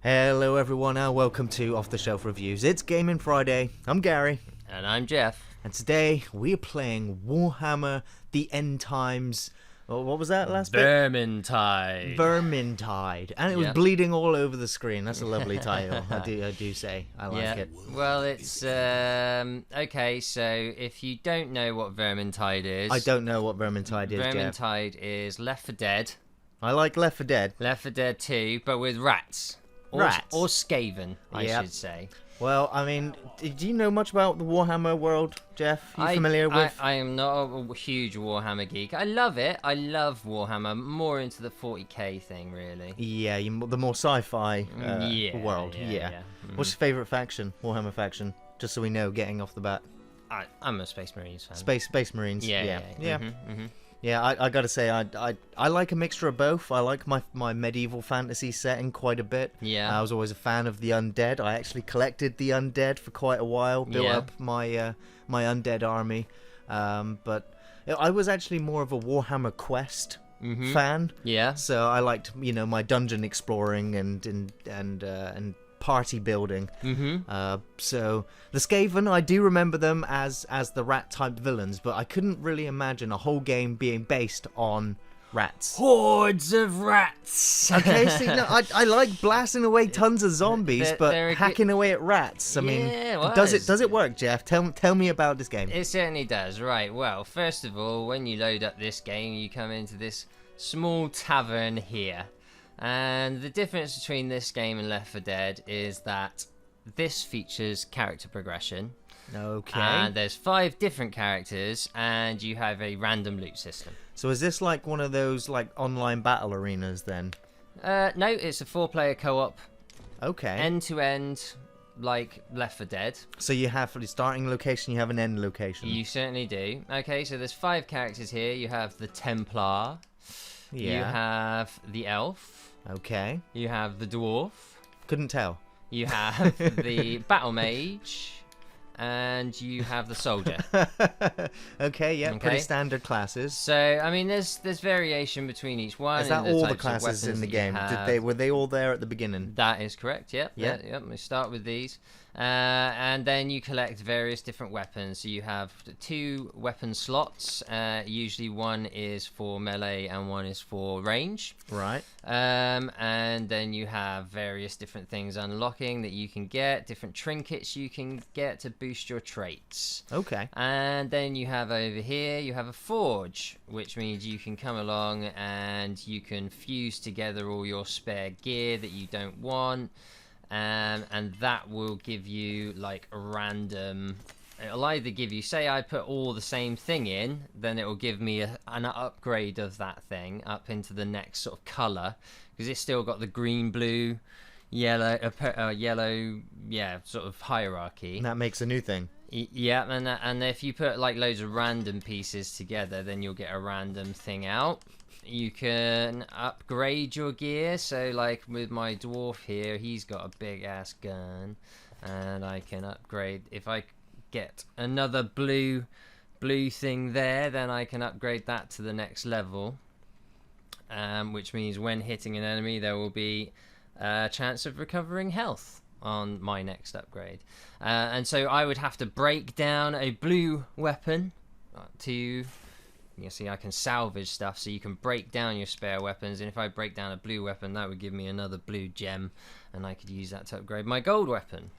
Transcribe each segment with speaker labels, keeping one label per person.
Speaker 1: Hello everyone and welcome to Off the Shelf Reviews. It's Gaming Friday. I'm Gary.
Speaker 2: And I'm Geoff.
Speaker 1: And today we're playing Warhammer The End Times. Oh, what was that last bit?
Speaker 2: Vermintide.
Speaker 1: Vermintide. And it was bleeding all over the screen. That's a lovely title. I do say. I like it.
Speaker 2: Well, it's okay, so if you don't know what Vermintide is.
Speaker 1: I don't know what Vermintide is,
Speaker 2: Vermintide is Left 4 Dead.
Speaker 1: I like Left 4 Dead.
Speaker 2: Left 4 Dead 2, but with rats.
Speaker 1: Rats.
Speaker 2: Or Skaven, I should say.
Speaker 1: Well, I mean, do you know much about the Warhammer world, Geoff? Are you familiar with?
Speaker 2: I am not a huge Warhammer geek. I love it. I love Warhammer. More into the 40k thing, really.
Speaker 1: Yeah, the more sci-fi world. Yeah.
Speaker 2: Mm-hmm.
Speaker 1: What's your favourite faction, Warhammer faction? Just so we know, getting off the bat.
Speaker 2: I'm a Space Marines fan.
Speaker 1: Space Marines. Yeah.
Speaker 2: Mm-hmm.
Speaker 1: Yeah, I gotta say, I like a mixture of both. I like my medieval fantasy setting quite a bit.
Speaker 2: Yeah.
Speaker 1: I was always a fan of the undead. I actually collected the undead for quite a while, built up my my undead army. But I was actually more of a Warhammer Quest fan.
Speaker 2: Yeah.
Speaker 1: So I liked, my dungeon exploring and party building. So the Skaven, I do remember them as the rat type villains, but I couldn't really imagine a whole game being based on rats.
Speaker 2: Hordes of rats.
Speaker 1: Okay, see, no, I like blasting away tons of zombies, but hacking away at rats. I mean, does it work, Geoff? Tell me about this game.
Speaker 2: It certainly does. Right. Well, first of all, when you load up this game, you come into this small tavern here. And the difference between this game and Left 4 Dead is that this features character progression.
Speaker 1: Okay.
Speaker 2: And there's 5 different characters, and you have a random loot system.
Speaker 1: So is this like one of those online battle arenas then?
Speaker 2: No, it's a 4-player co-op.
Speaker 1: Okay.
Speaker 2: End to end, like Left 4 Dead.
Speaker 1: So you have the starting location, you have an end location.
Speaker 2: You certainly do. Okay, so there's 5 characters here. You have the Templar.
Speaker 1: Yeah.
Speaker 2: You have the Elf.
Speaker 1: Okay.
Speaker 2: You have the Dwarf.
Speaker 1: Couldn't tell.
Speaker 2: You have the Battle Mage. And you have the Soldier.
Speaker 1: Okay, yeah, pretty standard classes.
Speaker 2: So, I mean, there's variation between each one.
Speaker 1: Is that all the classes in the game? Were they all there at the beginning?
Speaker 2: That is correct, yep.
Speaker 1: Yeah.
Speaker 2: Yep, we start with these. And then you collect various different weapons. So you have 2 weapon slots. Usually one is for melee and one is for range.
Speaker 1: Right.
Speaker 2: And then you have various different things unlocking that you can get, different trinkets you can get to boost your traits.
Speaker 1: Okay.
Speaker 2: And then you have over here, you have a forge, which means you can come along and you can fuse together all your spare gear that you don't want. And that will give you like a random. It'll either give you, say I put all the same thing in, then it will give me an upgrade of that thing up into the next sort of color, because it's still got the green, blue, yellow, sort of hierarchy.
Speaker 1: And that makes a new thing.
Speaker 2: Yeah, and if you put like loads of random pieces together, then you'll get a random thing out. You can upgrade your gear, so like with my dwarf here, he's got a big ass gun, and I can upgrade. If I get another blue thing there, then I can upgrade that to the next level, which means when hitting an enemy there will be a chance of recovering health on my next upgrade. And so I would have to break down a blue weapon to... You see, I can salvage stuff, so you can break down your spare weapons, and if I break down a blue weapon, that would give me another blue gem, and I could use that to upgrade my gold weapon.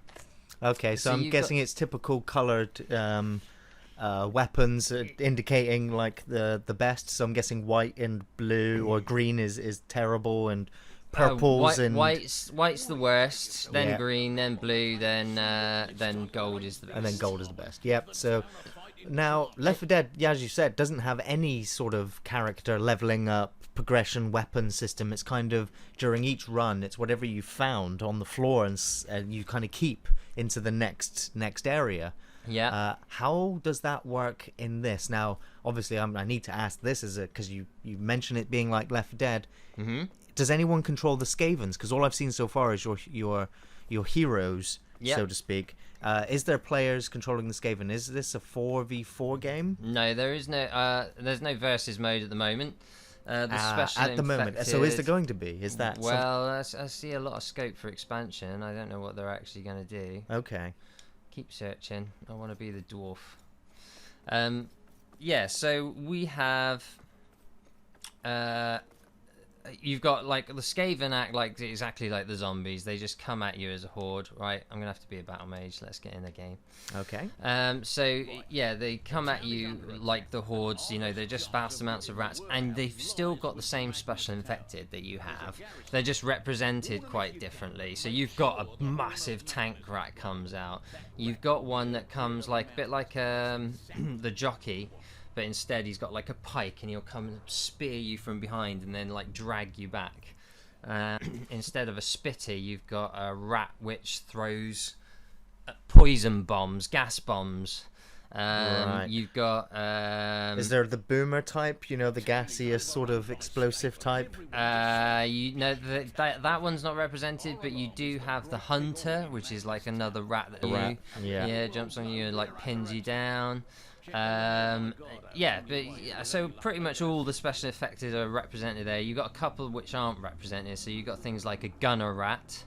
Speaker 1: Okay, so I'm guessing it's typical coloured weapons indicating like the best, so I'm guessing white and blue, or green is terrible, and purples and...
Speaker 2: White's the worst, then green, then blue, then gold is the best.
Speaker 1: And then gold is the best, yep, so... Now, Left 4 Dead, as you said, doesn't have any sort of character leveling up, progression, weapon system. It's kind of, during each run, it's whatever you found on the floor and you kind of keep into the next area.
Speaker 2: Yeah.
Speaker 1: How does that work in this? Now, obviously, I need to ask this, because you mention it being like Left 4 Dead.
Speaker 2: Mm-hmm.
Speaker 1: Does anyone control the Skavens? Because all I've seen so far is your heroes, so to speak. Is there players controlling the Skaven? Is this a 4v4 game?
Speaker 2: No, there is no. There's no versus mode at the moment. The special
Speaker 1: at the moment. So is there going to be? Is that
Speaker 2: well? I see a lot of scope for expansion. I don't know what they're actually going to do.
Speaker 1: Okay.
Speaker 2: Keep searching. I want to be the dwarf. Yeah. So we have. You've got like the Skaven act like exactly like the zombies. They just come at you as a horde, right? I'm gonna have to be a battle mage. Let's get in the game.
Speaker 1: Okay.
Speaker 2: So yeah, they come at you like the hordes. You know, they're just vast amounts of rats, and they've still got the same special infected that you have. They're just represented quite differently. So you've got a massive tank rat comes out. You've got one that comes like a bit like the jockey. But instead he's got like a pike and he'll come and spear you from behind and then like drag you back. Instead of a spitty, you've got a rat which throws poison bombs, gas bombs.
Speaker 1: Right.
Speaker 2: You've got
Speaker 1: is there the boomer type, you know, the gaseous sort of explosive type?
Speaker 2: you know that one's not represented, but you do have the hunter, which is like another rat that jumps on you and like pins you down. So pretty much all the special effects are represented there. You've got a couple which aren't represented, so you've got things like a gunner rat,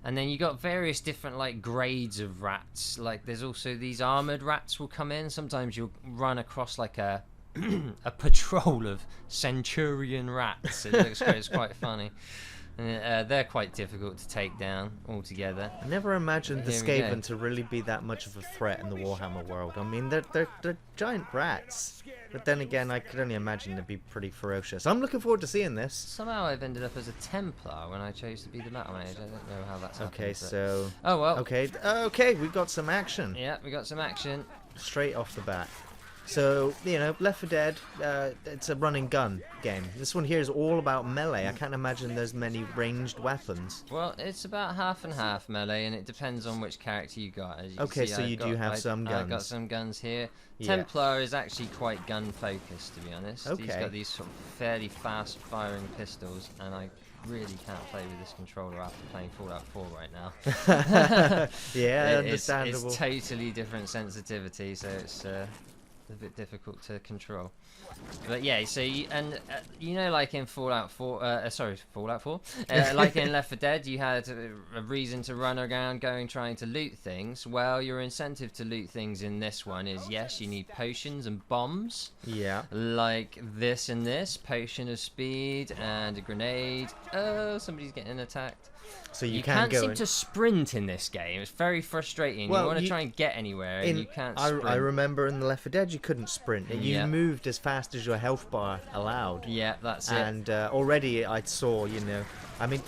Speaker 2: and then you got various different like grades of rats. Like there's also these armored rats will come in. Sometimes you'll run across like a a patrol of centurion rats. It looks great. It's quite funny. They're quite difficult to take down altogether.
Speaker 1: I never imagined the Skaven to really be that much of a threat in the Warhammer world. I mean, they're giant rats, but then again, I could only imagine they'd be pretty ferocious. I'm looking forward to seeing this.
Speaker 2: Somehow I've ended up as a Templar when I chose to be the battle mage. I don't know how that's happened.
Speaker 1: Okay, so
Speaker 2: oh well.
Speaker 1: Okay, we've got some action.
Speaker 2: Yeah, we got some action
Speaker 1: straight off the bat. So, you know, Left 4 Dead, it's a run and gun game. This one here is all about melee. I can't imagine there's many ranged weapons.
Speaker 2: Well, it's about half and half melee, and it depends on which character you got. As you
Speaker 1: okay,
Speaker 2: see,
Speaker 1: so you do have some guns.
Speaker 2: I've got some guns here.
Speaker 1: Yeah.
Speaker 2: Templar is actually quite gun-focused, to be honest.
Speaker 1: Okay.
Speaker 2: He's got these sort of fairly fast-firing pistols, and I really can't play with this controller after playing Fallout 4 right now.
Speaker 1: Yeah, understandable.
Speaker 2: It's totally different sensitivity, so it's a bit difficult to control. But yeah, so you know, like in Fallout 4, like in Left 4 Dead, you had a reason to run around trying to loot things. Well, your incentive to loot things in this one is, yes, you need potions and bombs.
Speaker 1: Yeah.
Speaker 2: Like this and this, potion of speed and a grenade. Oh, somebody's getting attacked.
Speaker 1: So you
Speaker 2: can't seem to sprint in this game. It's very frustrating.
Speaker 1: Well,
Speaker 2: you want to try and get anywhere and you can't sprint.
Speaker 1: I remember in the Left 4 Dead you couldn't sprint. You moved as fast as your health bar allowed.
Speaker 2: Yeah, that's it.
Speaker 1: And already I saw, you know, I mean,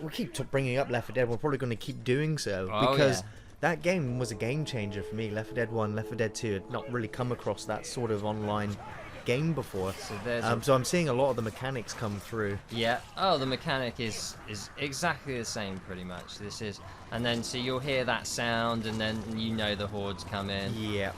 Speaker 1: we keep bringing up Left 4 Dead. We're probably going to keep doing so because that game was a game changer for me. Left 4 Dead 1, Left 4 Dead 2 had not really come across that sort of online game before, so I'm seeing a lot of the mechanics come through.
Speaker 2: Yeah. Oh, the mechanic is exactly the same pretty much. This is, and then so you'll hear that sound, and then you know the horde's come in.
Speaker 1: Yeah.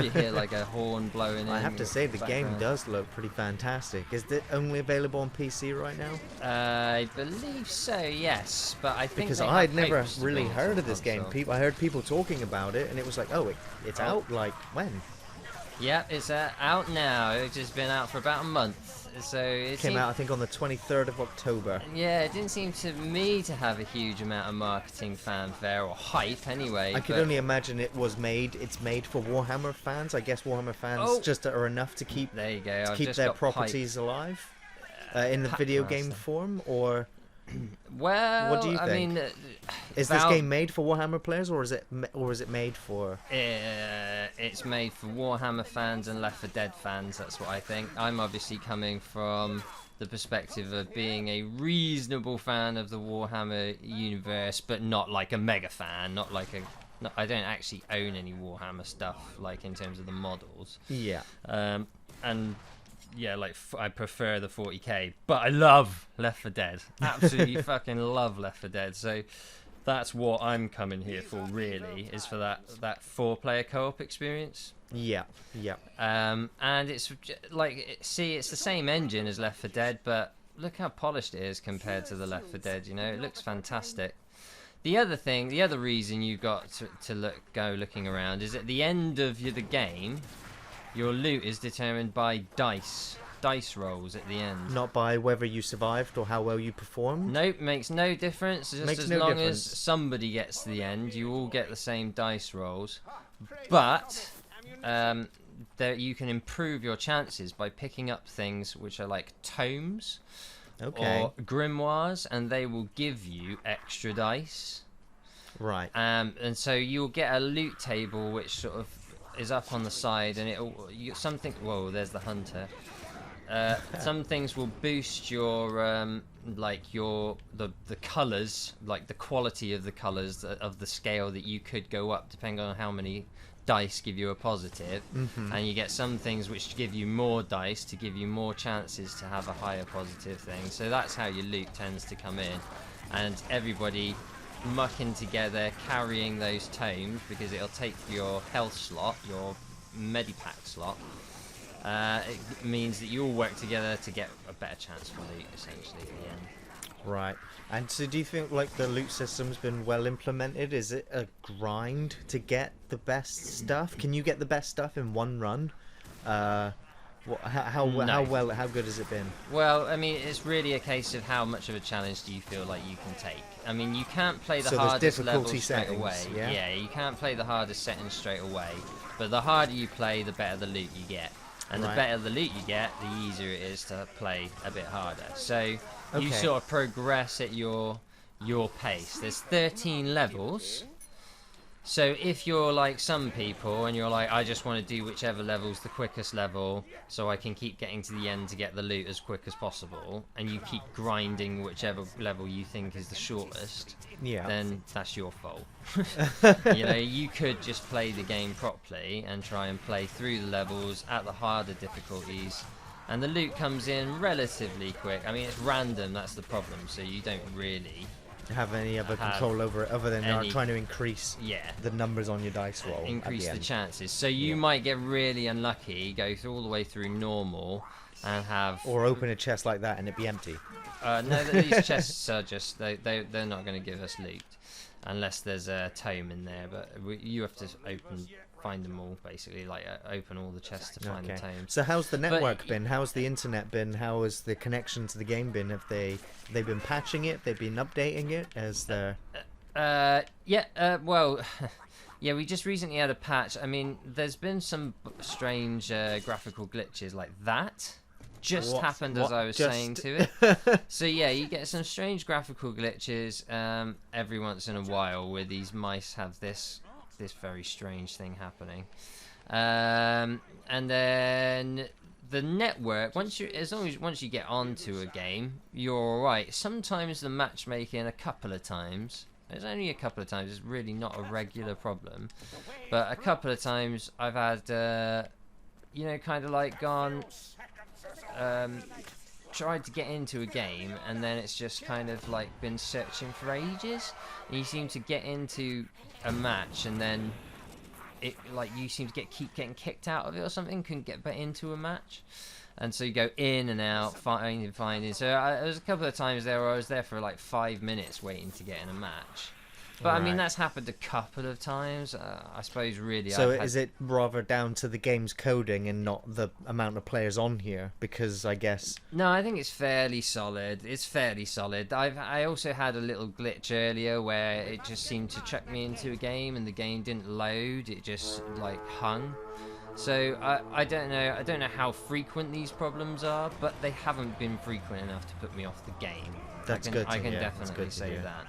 Speaker 2: You hear like a horn blowing in.
Speaker 1: I have to say the game does look pretty fantastic. Is it only available on PC right now?
Speaker 2: I believe so, yes. But I think
Speaker 1: because I'd never really heard of this game. I heard people talking about it, and it was like, oh, it's out. Like when?
Speaker 2: Yeah, it's out now. It's just been out for about a month. So it
Speaker 1: came out, I think, on the 23rd of October.
Speaker 2: Yeah, it didn't seem to me to have a huge amount of marketing fanfare or hype, anyway.
Speaker 1: I could only imagine it's made for Warhammer fans. I guess Warhammer fans just are enough to keep their properties alive in the video game form, or.
Speaker 2: Well,
Speaker 1: what do you think?
Speaker 2: I mean,
Speaker 1: is this game made for Warhammer players, or is it made for?
Speaker 2: It's made for Warhammer fans and Left 4 Dead fans. That's what I think. I'm obviously coming from the perspective of being a reasonable fan of the Warhammer universe, but not like a mega fan. Not like a. I don't actually own any Warhammer stuff, like in terms of the models.
Speaker 1: Yeah.
Speaker 2: And. Yeah, like I prefer the 40k, but I love Left 4 Dead. Absolutely fucking love Left 4 Dead. So that's what I'm coming here for, really, is for that 4-player co-op experience.
Speaker 1: Yeah, yeah.
Speaker 2: And it's like, it's the same engine as Left 4 Dead, but look how polished it is compared to the Left 4 Dead. You know, it looks fantastic. The other reason you've got to go looking around is at the end of the game. your loot is determined by dice rolls at the end.
Speaker 1: Not by whether you survived or how well you performed?
Speaker 2: Nope, makes no difference. Just
Speaker 1: Makes
Speaker 2: as
Speaker 1: no
Speaker 2: long
Speaker 1: difference.
Speaker 2: as somebody gets to the end, you all get the same dice rolls. But there you can improve your chances by picking up things which are like tomes or grimoires, and they will give you extra dice.
Speaker 1: Right.
Speaker 2: And so you'll get a loot table which sort of is up on the side, and something. Whoa, there's the hunter. Some things will boost your the colours, like the quality of the colours of the scale that you could go up depending on how many dice give you a positive. And you get some things which give you more dice to give you more chances to have a higher positive thing. So that's how your loot tends to come in, and everybody mucking together carrying those tomes, because it'll take your health slot, your medipack slot. It means that you all work together to get a better chance for loot, essentially, at the end.
Speaker 1: Right. And so do you think like the loot system's been well implemented? Is it a grind to get the best stuff? Can you get the best stuff in one run? How good has it been?
Speaker 2: Well, I mean, it's really a case of how much of a challenge do you feel like you can take. I mean, you can't play the hardest level straight away.
Speaker 1: Yeah,
Speaker 2: you can't play the hardest settings straight away. But the harder you play, the better the loot you get. And the better the loot you get, the easier it is to play a bit harder. So you sort of progress at your pace. There's 13 levels. So if you're like some people and you're like, I just want to do whichever level's the quickest level so I can keep getting to the end to get the loot as quick as possible, and you keep grinding whichever level you think is the shortest, then that's your fault. You know, you could just play the game properly and try and play through the levels at the harder difficulties, and the loot comes in relatively quick. I mean, it's random, that's the problem, so you don't really
Speaker 1: have any other control over it other than trying to increase the numbers on your dice roll.
Speaker 2: Increase the chances. So you might get really unlucky, go all the way through normal, and have...
Speaker 1: Or open a chest like that and it be empty.
Speaker 2: No, these chests are just... They're not going to give us loot. Unless there's a tome in there. But you have to find them all, basically. Like, open all the chests to find the tomes.
Speaker 1: So how's the network been? How's the internet been? How has the connection to the game been? Have they been patching it? They've been updating it?
Speaker 2: Well... Yeah, we just recently had a patch. I mean, there's been some strange graphical glitches like that. Happened as I was saying to it. So yeah, you get some strange graphical glitches every once in a while where these mice have this very strange thing happening. And then the network, once you get onto a game, you're all right. Sometimes the matchmaking, a couple of times. It's only a couple of times. It's really not a regular problem, but a couple of times I've had, kind of like gone, tried to get into a game, and then it's just kind of like been searching for ages. And you seem to get into a match, and then you seem to keep getting kicked out of it or something. Couldn't get back into a match. And so you go in and out, finding. So there was a couple of times there where I was there for like 5 minutes waiting to get in a match. But I mean, that's happened a couple of times. I suppose really.
Speaker 1: So is it rather down to the game's coding and not the amount of players on here? Because I guess.
Speaker 2: No, I think it's fairly solid. I also had a little glitch earlier where it just seemed to chuck me into a game and the game didn't load. It just like hung. So I don't know how frequent these problems are, but they haven't been frequent enough to put me off the game.
Speaker 1: That's good.
Speaker 2: I can definitely say that.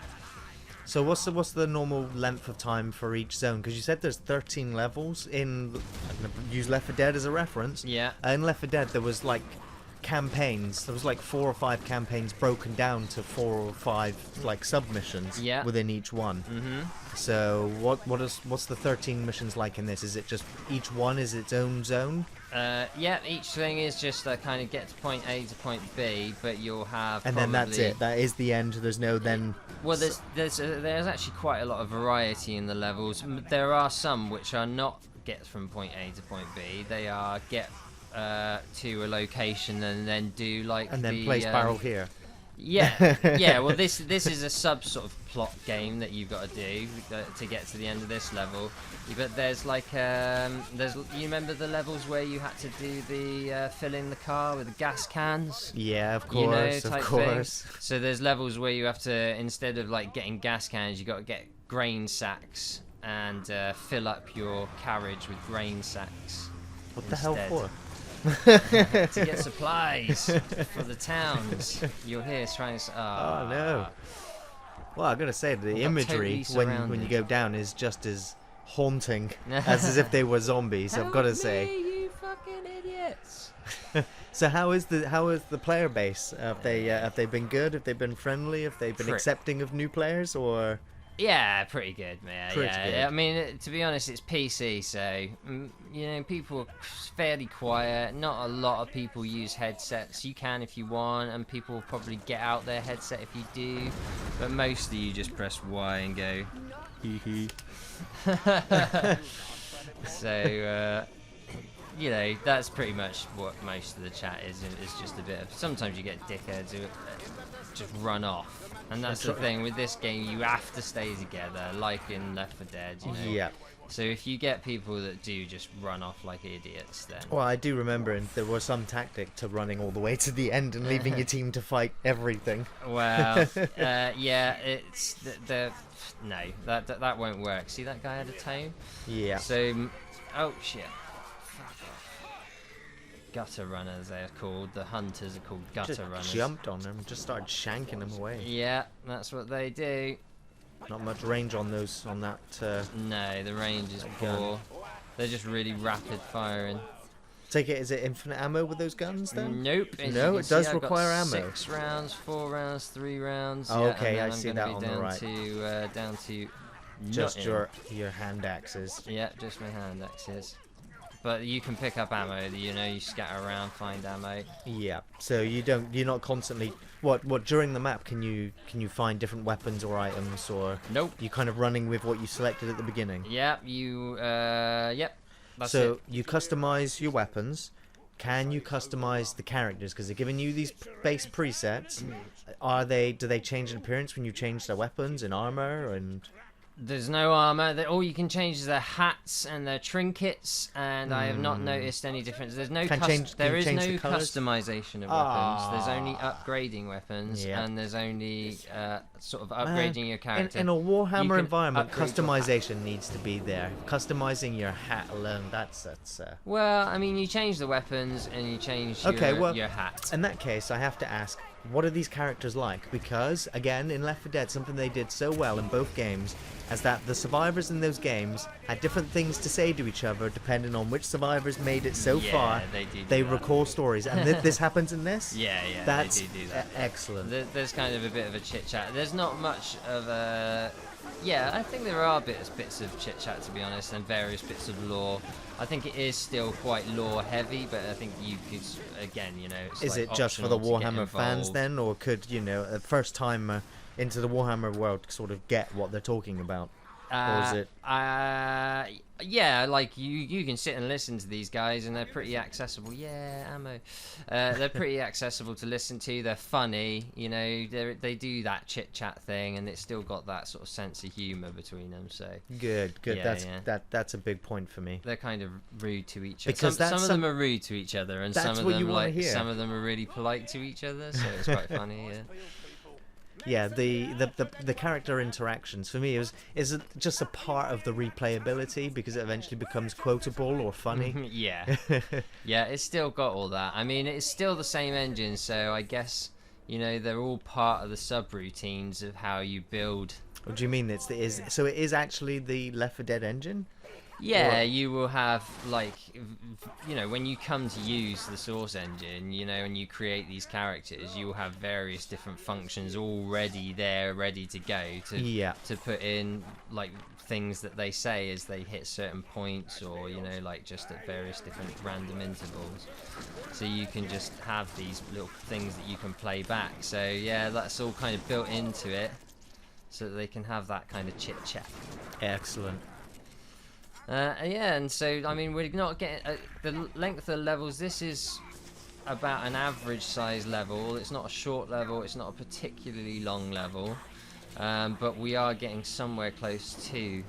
Speaker 1: So what's the normal length of time for each zone? Because you said there's 13 levels in. I'm gonna use Left 4 Dead as a reference.
Speaker 2: Yeah.
Speaker 1: In Left 4 Dead there was like campaigns. There was like 4 or 5 campaigns broken down to 4 or 5 like submissions within each one.
Speaker 2: Mm-hmm.
Speaker 1: So what's the 13 missions like in this? Is it just each one is its own zone?
Speaker 2: Each thing is just kind of get to point A to point B, but you'll have.
Speaker 1: And then that's it. That is the end. There's no then.
Speaker 2: Well, there's actually quite a lot of variety in the levels. There are some which are not get from point A to point B. They are get to a location and then do like
Speaker 1: and then place barrel here.
Speaker 2: Yeah. Well, this is a sub sort of plot game that you've got to do to get to the end of this level. But there's like you remember the levels where you had to do the fill in the car with the gas cans?
Speaker 1: Yeah, of
Speaker 2: You know,
Speaker 1: course,
Speaker 2: type
Speaker 1: of course.
Speaker 2: thing. So there's levels where you have to, instead of like getting gas cans, you got to get grain sacks and fill up your carriage with grain sacks.
Speaker 1: What the hell for?
Speaker 2: To get supplies for the towns. You'll hear trying to.
Speaker 1: Oh no. Well, I gotta say, the imagery
Speaker 2: totally
Speaker 1: when you go down is just as haunting as if they were zombies. I've got to say.
Speaker 2: You fucking idiots.
Speaker 1: So how is the player base? Have they been good? Have they been friendly? Have they been accepting of new players or?
Speaker 2: Yeah, pretty good, man.
Speaker 1: Pretty good.
Speaker 2: I mean, to be honest, it's PC, so you know, people are fairly quiet. Not a lot of people use headsets. You can if you want, and people will probably get out their headset if you do. But mostly, you just press Y and go. Hee hee. So, you know, that's pretty much what most of the chat is. It's just a bit of. Sometimes you get dickheads who just run off. And that's the thing with this game, you have to stay together, like in Left 4 Dead, you know.
Speaker 1: Yeah.
Speaker 2: So if you get people that do just run off like idiots, then.
Speaker 1: Well, I do remember there was some tactic to running all the way to the end and leaving your team to fight everything.
Speaker 2: Well, yeah, it's no, that won't work. See that guy had a tome?
Speaker 1: Yeah.
Speaker 2: So, oh shit. Gutter runners, they're called. The hunters are called gutter runners.
Speaker 1: Jumped on them, just started shanking them away.
Speaker 2: Yeah, that's what they do.
Speaker 1: Not much range on that.
Speaker 2: No, the range is poor. They're just really rapid firing.
Speaker 1: Take it, is it infinite ammo with those guns then?
Speaker 2: Nope.
Speaker 1: No, it does require ammo.
Speaker 2: 6 rounds, 4 rounds, 3 rounds.
Speaker 1: Oh,
Speaker 2: yeah,
Speaker 1: okay,
Speaker 2: and then
Speaker 1: I see
Speaker 2: I'm
Speaker 1: that
Speaker 2: gonna
Speaker 1: on
Speaker 2: be
Speaker 1: the
Speaker 2: down
Speaker 1: right.
Speaker 2: down to
Speaker 1: Just
Speaker 2: nothing.
Speaker 1: your hand axes.
Speaker 2: Yeah, just my hand axes. But you can pick up ammo. You know, you scatter around, find ammo.
Speaker 1: Yeah. So you're not constantly. What during the map can you find different weapons or items, or
Speaker 2: Nope.
Speaker 1: you kind of running with what you selected at the beginning?
Speaker 2: Yep. Yep. That's
Speaker 1: so
Speaker 2: it.
Speaker 1: you customize your weapons. Can you customize the characters? Because they're giving you these base presets. Do they change in appearance when you change their weapons and armor and?
Speaker 2: There's no armor. All you can change is their hats and their trinkets, and I have not noticed any difference. There's no there is no customization of weapons. There's only upgrading weapons, and there's only sort of upgrading your character.
Speaker 1: In a Warhammer environment, customization needs to be there. Customizing your hat alone, that's.
Speaker 2: Well, I mean, you change the weapons and you change your hat.
Speaker 1: In that case, I have to ask, what are these characters like? Because, again, in Left 4 Dead, something they did so well in both games is that the survivors in those games had different things to say to each other depending on which survivors made it so far. They recall stories. And this happens in this?
Speaker 2: Yeah,
Speaker 1: That's
Speaker 2: they do that.
Speaker 1: Excellent.
Speaker 2: There's kind of a bit of a chit-chat. There's not much of a... Yeah, I think there are bits of chit-chat, to be honest, and various bits of lore. I think it is still quite lore-heavy, but I think you could, again, you know... It's
Speaker 1: is
Speaker 2: like
Speaker 1: it just for the
Speaker 2: optional to get
Speaker 1: Warhammer fans,
Speaker 2: involved.
Speaker 1: then? Or could, you know, a first time into the Warhammer world sort of get what they're talking about? Or is it...
Speaker 2: yeah, like you can sit and listen to these guys, and they're pretty accessible. Yeah, ammo. They're pretty accessible to listen to. They're funny, you know. They do that chit chat thing, and it's still got that sort of sense of humour between them. So
Speaker 1: good.
Speaker 2: Yeah,
Speaker 1: that's a big point for me.
Speaker 2: They're kind of rude to each other.
Speaker 1: Because
Speaker 2: some of them are rude to each other, and some of them
Speaker 1: some
Speaker 2: of them are really polite to each other. So it's quite funny. Yeah.
Speaker 1: Yeah, the character interactions for me is just a part of the replayability because it eventually becomes quotable or funny.
Speaker 2: Yeah, yeah, it's still got all that. I mean, it's still the same engine, so I guess you know they're all part of the subroutines of how you build.
Speaker 1: What do you mean? So it is actually the Left 4 Dead engine?
Speaker 2: Yeah, you will have, like, you know, when you come to use the source engine, you know, and you create these characters, you will have various different functions already there, ready to go to put in, like, things that they say as they hit certain points, or, you know, like, just at various different random intervals. So you can just have these little things that you can play back. So, yeah, that's all kind of built into it so that they can have that kind of chit-chat.
Speaker 1: Excellent.
Speaker 2: Yeah, and so I mean we're not getting the length of levels. This is about an average size level. It's not a short level, it's not a particularly long level, but we are getting somewhere close to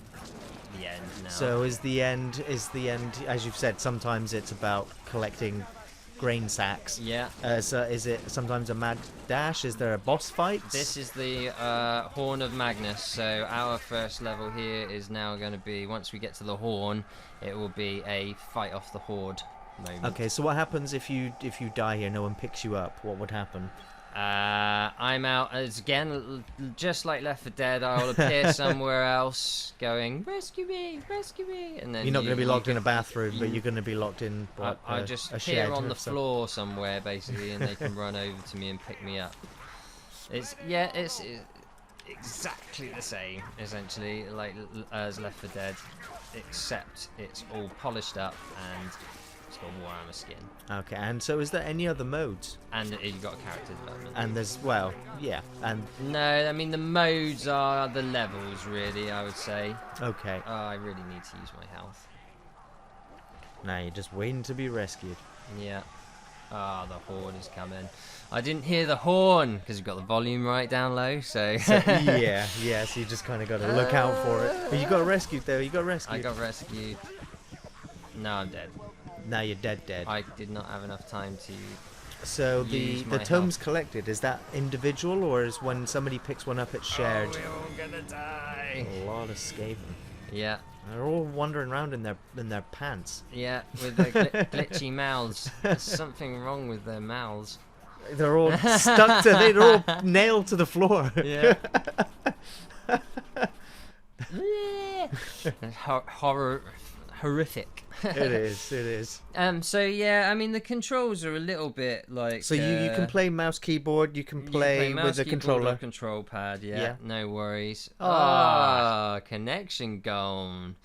Speaker 2: the end now.
Speaker 1: So is the end, as you've said, sometimes it's about collecting grain sacks.
Speaker 2: Yeah.
Speaker 1: So is it sometimes a mad dash? Is there a boss fight?
Speaker 2: This is the Horn of Magnus. So our first level here is now going to be, once we get to the Horn, it will be a fight off the Horde moment.
Speaker 1: Okay, so what happens if you die here? No one picks you up. What would happen?
Speaker 2: I'm out as again, just like Left 4 Dead. I'll appear somewhere else, going rescue me, and then
Speaker 1: You're not going to be locked in a bathroom, but you're going to be locked in.
Speaker 2: I just
Speaker 1: a
Speaker 2: appear
Speaker 1: shed
Speaker 2: on
Speaker 1: or
Speaker 2: the floor somewhere, basically, and they can run over to me and pick me up. It's exactly the same, essentially, like as Left 4 Dead, except it's all polished up and it's got Warhammer skin.
Speaker 1: Okay, and so is there any other modes?
Speaker 2: And you've got a character development.
Speaker 1: And there's, well, yeah, and...
Speaker 2: No, I mean, the modes are the levels, really, I would say.
Speaker 1: Okay.
Speaker 2: Oh, I really need to use my health.
Speaker 1: Now you're just waiting to be rescued.
Speaker 2: Yeah. Ah, the horn is coming. I didn't hear the horn, because you've got the volume right down low, so...
Speaker 1: yeah, so you just kind of got to look out for it. But you got rescued, though, you got rescued.
Speaker 2: I got rescued. No, I'm dead.
Speaker 1: Now you're dead.
Speaker 2: I did not have enough time to...
Speaker 1: So the tomes collected, is that individual, or is when somebody picks one up it's shared?
Speaker 2: Oh, we're all gonna die.
Speaker 1: A lot of Skaven.
Speaker 2: Yeah.
Speaker 1: They're all wandering around in their pants.
Speaker 2: Yeah, with their glitchy mouths. There's something wrong with their mouths.
Speaker 1: They're all stuck to, they're all nailed to the floor.
Speaker 2: Yeah. Horrific.
Speaker 1: It is.
Speaker 2: So yeah, I mean the controls are a little bit like.
Speaker 1: So you can play mouse keyboard, you can play with the controller.
Speaker 2: Control pad, yeah. No worries.
Speaker 1: Ah,
Speaker 2: connection gone.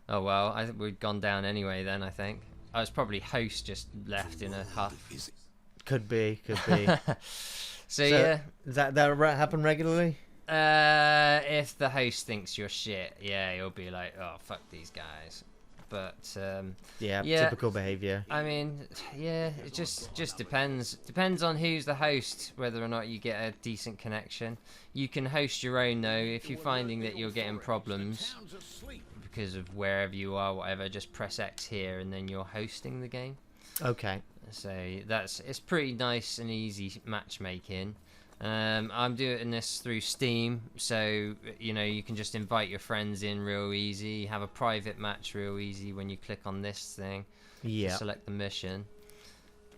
Speaker 2: Oh well, I think we'd gone down anyway then. I think. I was probably host just left in a huff.
Speaker 1: Could be.
Speaker 2: So yeah.
Speaker 1: That happen regularly?
Speaker 2: If the host thinks you're shit, yeah, he'll be like, oh fuck these guys. But
Speaker 1: yeah, typical behaviour.
Speaker 2: I mean, yeah, it just depends. Depends on who's the host, whether or not you get a decent connection. You can host your own though. If you're finding that you're getting problems because of wherever you are, whatever, just press X here and then you're hosting the game.
Speaker 1: Okay.
Speaker 2: So it's pretty nice and easy matchmaking. I'm doing this through Steam, so you can just invite your friends in real easy, have a private match real easy when you click on this thing.
Speaker 1: Yeah.
Speaker 2: Select the mission.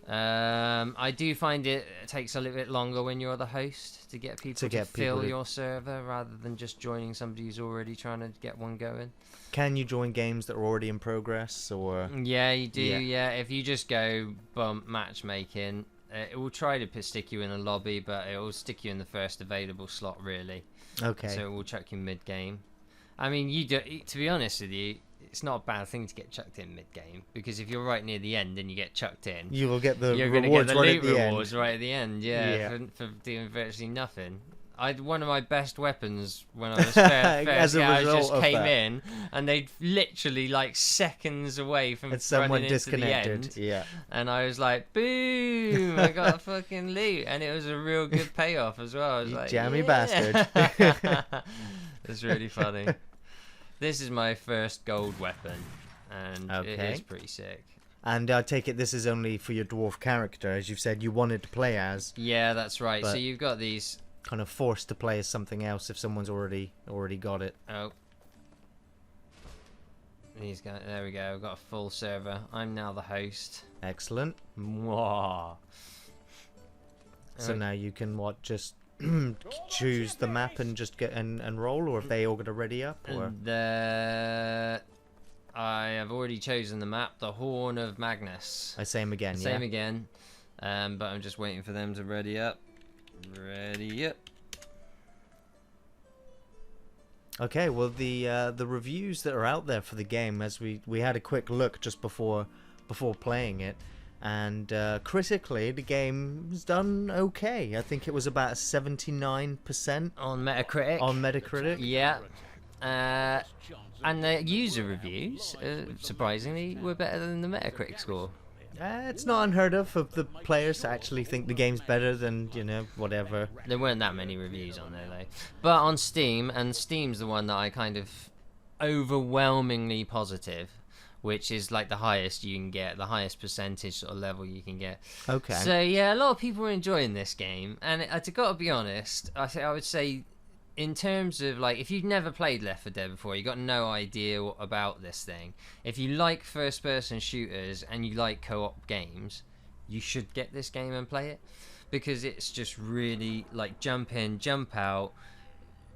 Speaker 2: I do find it takes a little bit longer when you're the host to get people to fill your server rather than just joining somebody who's already trying to get one going.
Speaker 1: Can you join games that are already in progress, or?
Speaker 2: Yeah, you do. Yeah, if you just go bump matchmaking. It will try to stick you in a lobby, but it will stick you in the first available slot, really.
Speaker 1: Okay.
Speaker 2: So it will chuck you mid-game. I mean, to be honest with you, it's not a bad thing to get chucked in mid-game, because if you're right near the end and you get chucked in,
Speaker 1: you will get the
Speaker 2: you're
Speaker 1: rewards
Speaker 2: gonna get the
Speaker 1: right
Speaker 2: loot
Speaker 1: at the
Speaker 2: rewards
Speaker 1: end.
Speaker 2: right at the end. Yeah. For doing virtually nothing. One of my best weapons when I was first I just came in and they'd literally like seconds away from
Speaker 1: someone
Speaker 2: running
Speaker 1: disconnected.
Speaker 2: Into the end.
Speaker 1: Yeah.
Speaker 2: And I was like, boom, I got a fucking loot. And it was a real good payoff as well. I was like,
Speaker 1: jammy bastard.
Speaker 2: It's really funny. This is my first gold weapon and it is pretty sick.
Speaker 1: And I take it this is only for your dwarf character, as you've said you wanted to play as.
Speaker 2: Yeah, that's right. So you've got these
Speaker 1: kind of forced to play as something else if someone's already got it.
Speaker 2: Oh. There we go. I've got a full server. I'm now the host.
Speaker 1: Excellent.
Speaker 2: Mwah.
Speaker 1: So now you can just choose the map and just get and roll, or if they all got it ready up, or
Speaker 2: I have already chosen the map, the Horn of Magnus.
Speaker 1: Same again.
Speaker 2: But I'm just waiting for them to ready up. Ready up.
Speaker 1: Okay, well the reviews that are out there for the game, as we had a quick look just before playing it, and critically the game's done okay. I think it was about 79%
Speaker 2: on Metacritic. Yeah. And the user reviews, surprisingly, were better than the Metacritic score.
Speaker 1: It's not unheard of the players to actually think the game's better than, whatever.
Speaker 2: There weren't that many reviews on there though. But on Steam, and Steam's the one that I kind of overwhelmingly positive, which is like the highest you can get, the highest percentage sort of level you can get.
Speaker 1: Okay.
Speaker 2: So yeah, a lot of people are enjoying this game, and to gotta be honest, I would say, in terms of like, if you've never played Left 4 Dead before, you got no idea about this thing. If you like first-person shooters and you like co-op games, you should get this game and play it, because it's just really like jump in, jump out,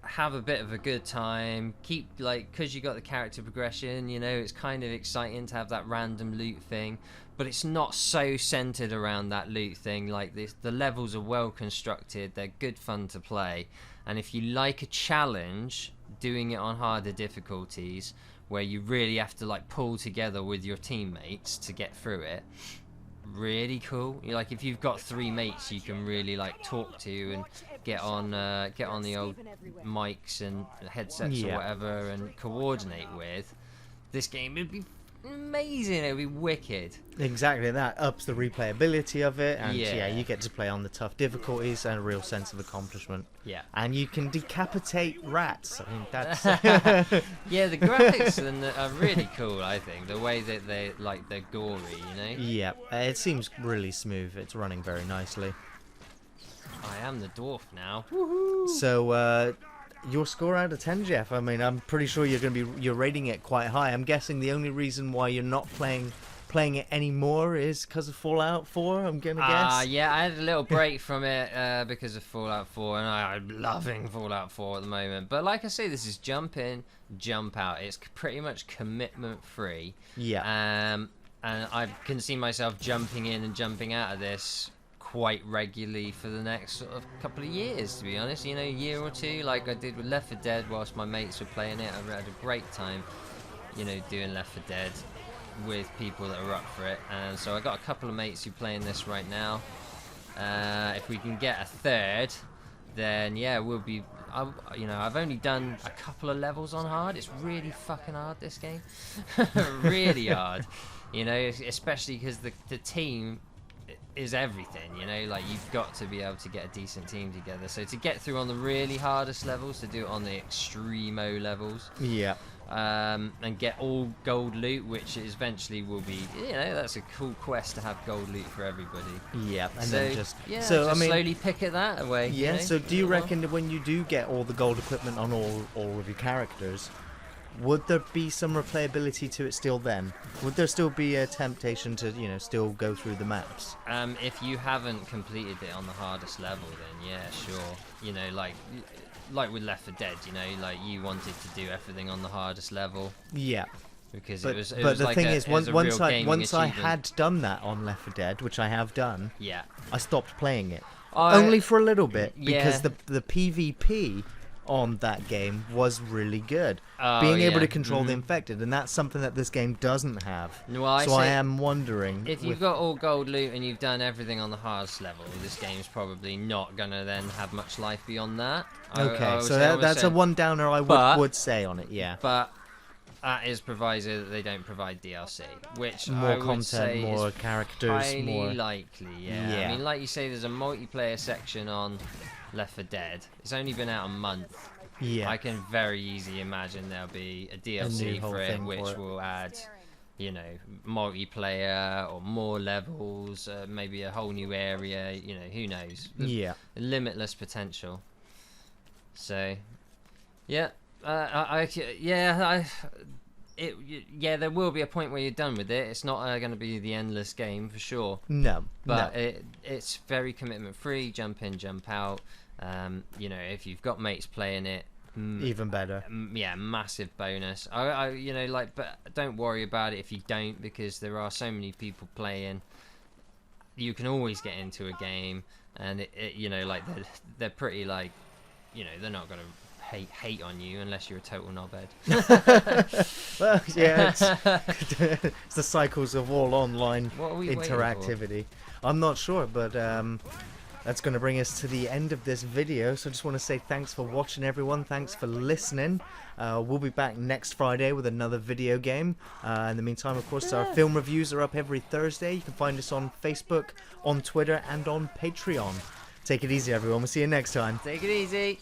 Speaker 2: have a bit of a good time, keep like, because you got the character progression, it's kind of exciting to have that random loot thing, but it's not so centered around that loot thing like this. The levels are well constructed, they're good fun to play, and if you like a challenge, doing it on harder difficulties where you really have to like pull together with your teammates to get through it, really cool. Like, if you've got 3 mates you can really like talk to and get on the old mics and headsets or whatever and coordinate with, this game would be amazing. It would be wicked.
Speaker 1: Exactly, that ups the replayability of it, and you get to play on the tough difficulties and a real sense of accomplishment.
Speaker 2: Yeah.
Speaker 1: And you can decapitate rats. I mean, that's
Speaker 2: yeah, the graphics are really cool. I think the way that they're gory,
Speaker 1: Yeah, it seems really smooth. It's running very nicely.
Speaker 2: I am the dwarf now.
Speaker 1: So, your score out of 10, Geoff? I mean, I'm pretty sure you're rating it quite high. I'm guessing the only reason why you're not playing it anymore is because of Fallout 4. I'm gonna guess.
Speaker 2: Yeah, I had a little break from it because of Fallout 4, and I'm loving Fallout 4 at the moment. But like I say, this is jump in, jump out. It's pretty much commitment free.
Speaker 1: Yeah.
Speaker 2: And I can see myself jumping in and jumping out of this quite regularly for the next sort of couple of years, to be honest. A year or two, like I did with Left 4 Dead whilst my mates were playing it. I had a great time, doing Left 4 Dead with people that are up for it, and so I got a couple of mates who playing this right now. If we can get a third, then yeah, we'll be. I've only done a couple of levels on hard. It's really fucking hard, this game. Really hard. Especially because the team is everything. Like, you've got to be able to get a decent team together. So to get through on the really hardest levels, to do it on the extremo levels, and get all gold loot, which eventually will be, that's a cool quest to have gold loot for everybody.
Speaker 1: Yeah, and
Speaker 2: so,
Speaker 1: then just
Speaker 2: slowly pick it that away.
Speaker 1: Yeah. So do you reckon that when you do get all the gold equipment on all of your characters, would there be some replayability to it still then? Would there still be a temptation to, still go through the maps?
Speaker 2: If you haven't completed it on the hardest level, then yeah, sure. Like with Left 4 Dead, like you wanted to do everything on the hardest level.
Speaker 1: Yeah.
Speaker 2: Because
Speaker 1: but
Speaker 2: was
Speaker 1: the
Speaker 2: like
Speaker 1: thing is, once I
Speaker 2: achievement.
Speaker 1: had done that on Left 4 Dead, which I have done,
Speaker 2: yeah,
Speaker 1: I stopped playing it. Only for a little bit, because the PvP on that game was really good. Being able to control the infected, and that's something that this game doesn't have.
Speaker 2: Well,
Speaker 1: I am wondering,
Speaker 2: if you've got all gold loot and you've done everything on the hardest level, this game's probably not gonna then have much life beyond that.
Speaker 1: That's a one downer I would say on it. Yeah,
Speaker 2: but that is proviso that they don't provide DLC, which
Speaker 1: more
Speaker 2: I would
Speaker 1: content,
Speaker 2: say
Speaker 1: more
Speaker 2: is
Speaker 1: characters,
Speaker 2: highly
Speaker 1: more
Speaker 2: likely. Yeah, I mean, like you say, there's a multiplayer section on Left 4 Dead. It's only been out a month.
Speaker 1: Yeah,
Speaker 2: I can very easily imagine there'll be a DLC for it, which will add, multiplayer or more levels, maybe a whole new area. Who knows?
Speaker 1: Yeah,
Speaker 2: limitless potential. So, yeah, there will be a point where you're done with it. It's not going to be the endless game for sure.
Speaker 1: No,
Speaker 2: but it's very commitment free. Jump in, jump out. If you've got mates playing it,
Speaker 1: even better.
Speaker 2: Yeah, massive bonus. But don't worry about it if you don't, because there are so many people playing. You can always get into a game, and they're pretty they're not gonna hate on you unless you're a total knobhead.
Speaker 1: Well, yeah, it's the cycles of all online interactivity. I'm not sure, but that's going to bring us to the end of this video. So I just want to say thanks for watching, everyone. Thanks for listening. We'll be back next Friday with another video game. In the meantime, of course, our film reviews are up every Thursday. You can find us on Facebook, on Twitter, and on Patreon. Take it easy, everyone. We'll see you next time.
Speaker 2: Take it easy.